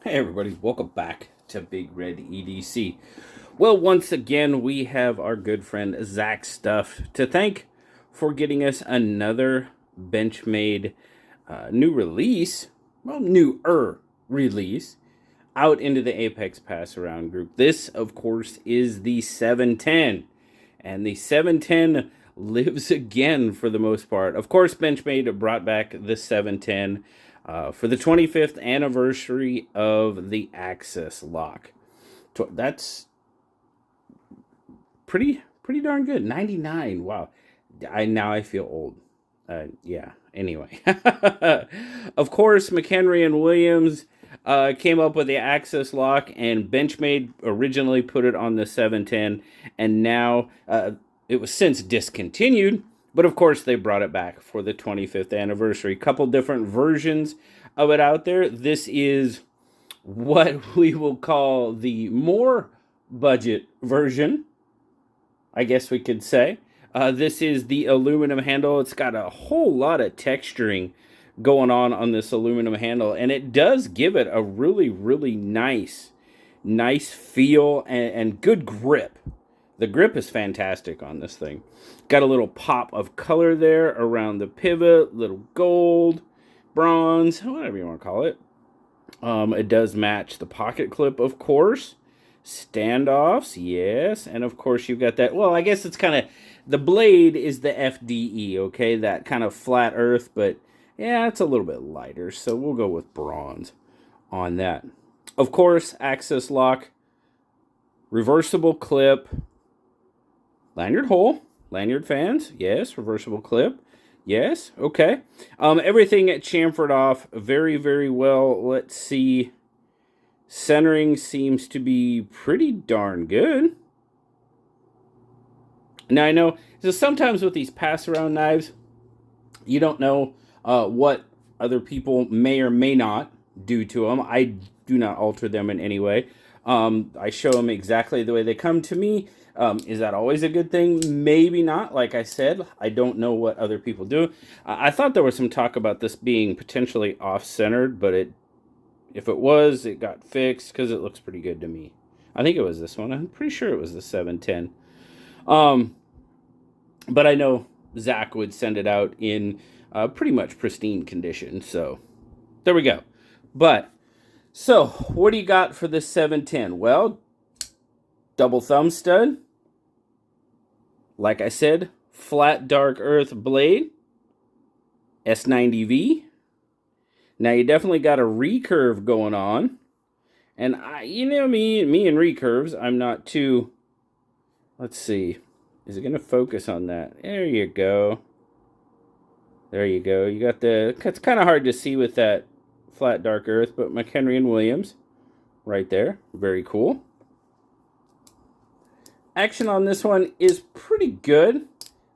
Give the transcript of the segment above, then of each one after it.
Hey everybody, welcome back to Big Red EDC. Well, once again, we have our good friend Zach Stuff to thank for getting us another Benchmade new release, well, newer release, out into the Apex Pass Around group. This, of course, is the 710, and the 710 lives again for the most part. Of course, Benchmade brought back the 710 for the 25th anniversary of the Access Lock. That's pretty darn good. 99. Wow. I feel old. Yeah. Anyway, of course, McHenry and Williams came up with the Access Lock, and Benchmade originally put it on the 710, and now it was since discontinued. But of course, they brought it back for the 25th anniversary. Couple different versions of it out there. This is what we will call the more budget version, I guess we could say. This is the aluminum handle. It's got a whole lot of texturing going on this aluminum handle, and it does give it a really nice feel and good grip. The grip is fantastic on this thing. Got a little pop of color there around the pivot, little gold, bronze, whatever you want to call it. It does match the pocket clip, of course. Standoffs, yes. And of course you've got that, well, I guess it's kind of, the blade is the FDE, okay? That kind of flat earth, but yeah, it's a little bit lighter, so we'll go with bronze on that. Of course, access lock, reversible clip, lanyard hole, lanyard fans, yes, reversible clip, yes, okay. Everything at chamfered off very well. Let's see. Centering seems to be pretty darn good. Now I know, so sometimes with these pass-around knives, you don't know what other people may or may not do to them. I do not alter them in any way. I show them exactly the way they come to me. Is that always a good thing? Maybe not. Like I said, I don't know what other people do. I thought there was some talk about this being potentially off-centered, but if it was, it got fixed because it looks pretty good to me. I think it was this one. I'm pretty sure it was the 710. But I know Zach would send it out in pretty much pristine condition. So there we go. But so what do you got for this 710? Well, double thumb stud. Like I said, flat dark earth blade. S90V. Now you definitely got a recurve going on. And me and recurves, I'm not too, let's see. Is it going to focus on that? There you go. There you go. You got it's kind of hard to see with that flat dark earth, but McHenry and Williams right there. Very cool. Action on this one is pretty good.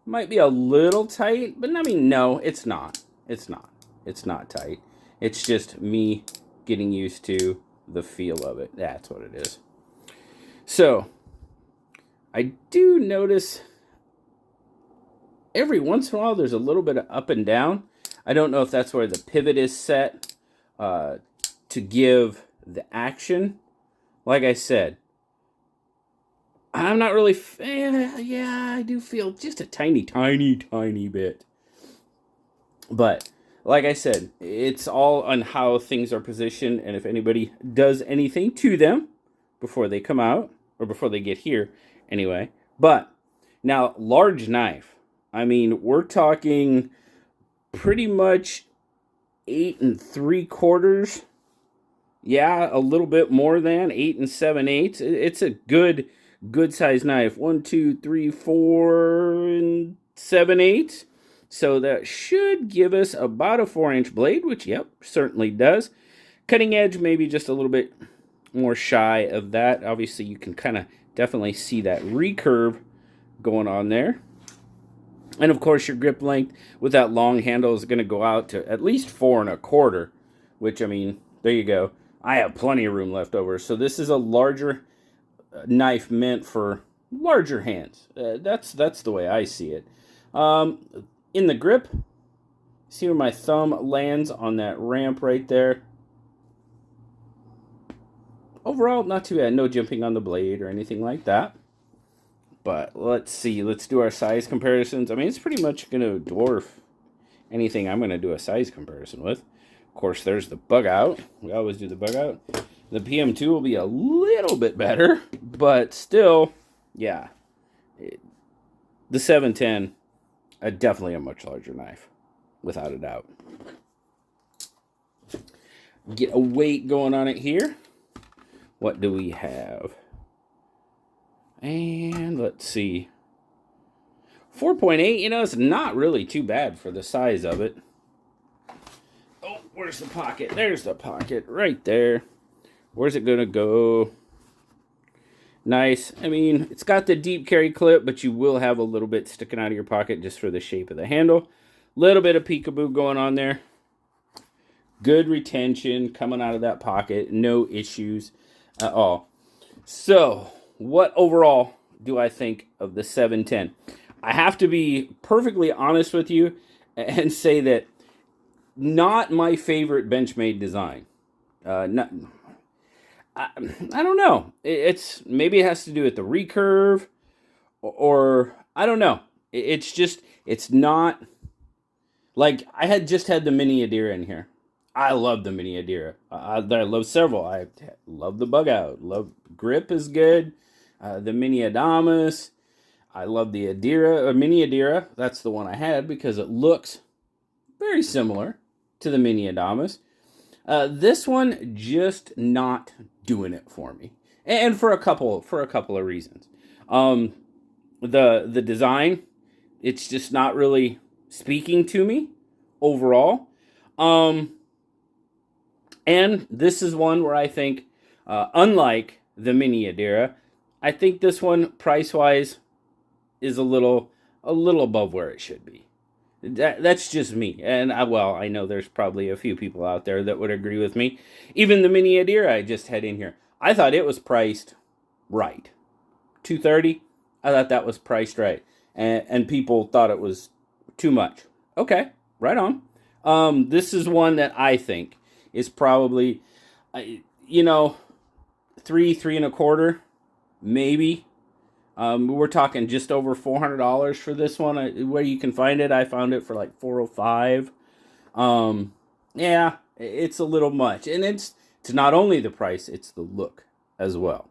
Might be a little tight, but I mean, no, it's not. It's not. It's not tight. It's just me getting used to the feel of it. That's what it is. So, I do notice every once in a while there's a little bit of up and down. I don't know if that's where the pivot is set to give the action. Like I said, I'm not really, yeah, I do feel just a tiny bit. But, like I said, it's all on how things are positioned, and if anybody does anything to them before they come out, or before they get here, anyway. But, now, large knife. I mean, we're talking pretty much 8 3/4. Yeah, a little bit more than 8 7/8. It's a good size knife. 1, 2, 3, 4 7/8. So that should give us about a 4-inch blade, which, yep, certainly does. Cutting edge, maybe just a little bit more shy of that. Obviously, you can kind of definitely see that recurve going on there. And, of course, your grip length with that long handle is going to go out to at least 4 1/4, which, I mean, there you go. I have plenty of room left over. So this is a larger knife meant for larger hands. That's the way I see it. In the grip, see where my thumb lands on that ramp right there? overall, not too bad. No jumping on the blade or anything like that. But let's see. Let's do our size comparisons. I mean, it's pretty much going to dwarf anything I'm going to do a size comparison with. Of course, there's the bug out. We always do the bug out. The PM2 will be a little bit better, but still, yeah. The 710, definitely a much larger knife, without a doubt. Get a weight going on it here. What do we have? And let's see. 4.8, it's not really too bad for the size of it. Oh, where's the pocket? There's the pocket right there. Where's it going to go? Nice. I mean, it's got the deep carry clip, but you will have a little bit sticking out of your pocket just for the shape of the handle. Little bit of peekaboo going on there. Good retention coming out of that pocket. No issues at all. So, what overall do I think of the 710? I have to be perfectly honest with you and say that not my favorite Benchmade design. I don't know. Maybe it has to do with the recurve, or I don't know. It's not like I had just had the mini Adira in here. I love the mini Adira. I love several. I love the bug out. Love grip is good. The mini Adamas. I love the Adira, mini Adira. That's the one I had because it looks very similar to the mini Adamas. This one just not doing it for me, and for a couple of reasons. The design, it's just not really speaking to me overall. And this is one where I think, unlike the mini Adira, I think this one price wise is a little above where it should be. That's just me. And I know there's probably a few people out there that would agree with me. Even the mini Adira I just had in here, I thought it was priced right. $230, I thought that was priced right. And people thought it was too much. Okay, right on. This is one that I think is probably, $3 and a quarter, maybe. We're talking just over $400 for this one. Where you can find it, I found it for like $405. Yeah, it's a little much, and it's not only the price, it's the look as well.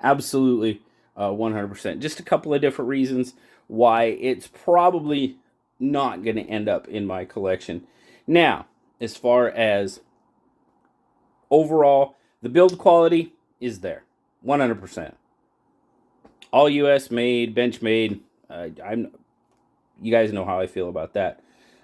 Absolutely, 100%. Just a couple of different reasons why it's probably not going to end up in my collection. Now, as far as overall, the build quality is there, 100%. All U.S. made, Benchmade. You guys know how I feel about that.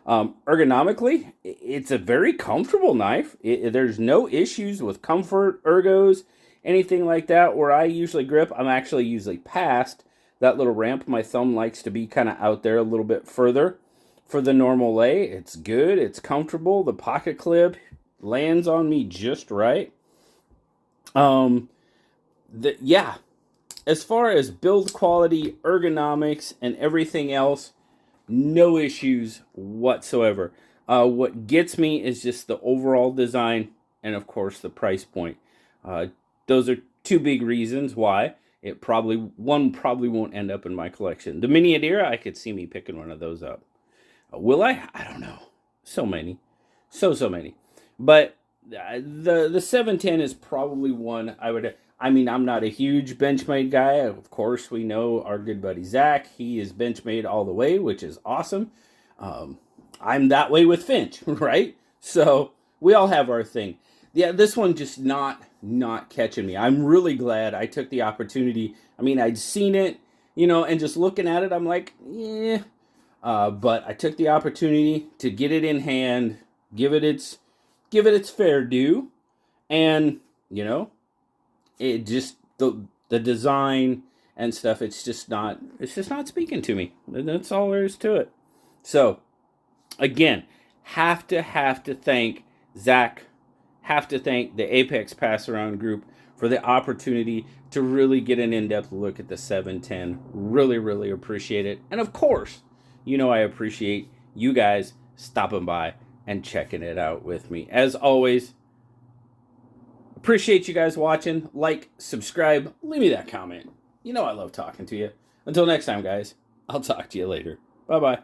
Ergonomically, it's a very comfortable knife. There's no issues with comfort, ergos, anything like that. Where I usually grip, I'm actually usually past that little ramp. My thumb likes to be kind of out there a little bit further for the normal lay. It's good. It's comfortable. The pocket clip lands on me just right. As far as build quality, ergonomics, and everything else, no issues whatsoever. What gets me is just the overall design and, of course, the price point. Those are two big reasons why it probably won't end up in my collection. The mini Adira, I could see me picking one of those up. Will I? I don't know. So many. So many. But the 710 is probably one I would... I'm not a huge Benchmade guy. Of course, we know our good buddy Zach. He is Benchmade all the way, which is awesome. I'm that way with Finch, right? So we all have our thing. Yeah, this one just not catching me. I'm really glad I took the opportunity. I'd seen it, and just looking at it, I'm like, yeah. But I took the opportunity to get it in hand, give it its fair due, and it just the design and stuff, it's just not speaking to me. That's all there is to it. So again, have to thank Zach, have to thank the Apex Pass Around group for the opportunity to really get an in-depth look at the 710. Really appreciate it. And of course, I appreciate you guys stopping by and checking it out with me. As always, Appreciate you guys watching. Like, subscribe, leave me that comment. You know I love talking to you. Until next time, guys, I'll talk to you later. Bye-bye.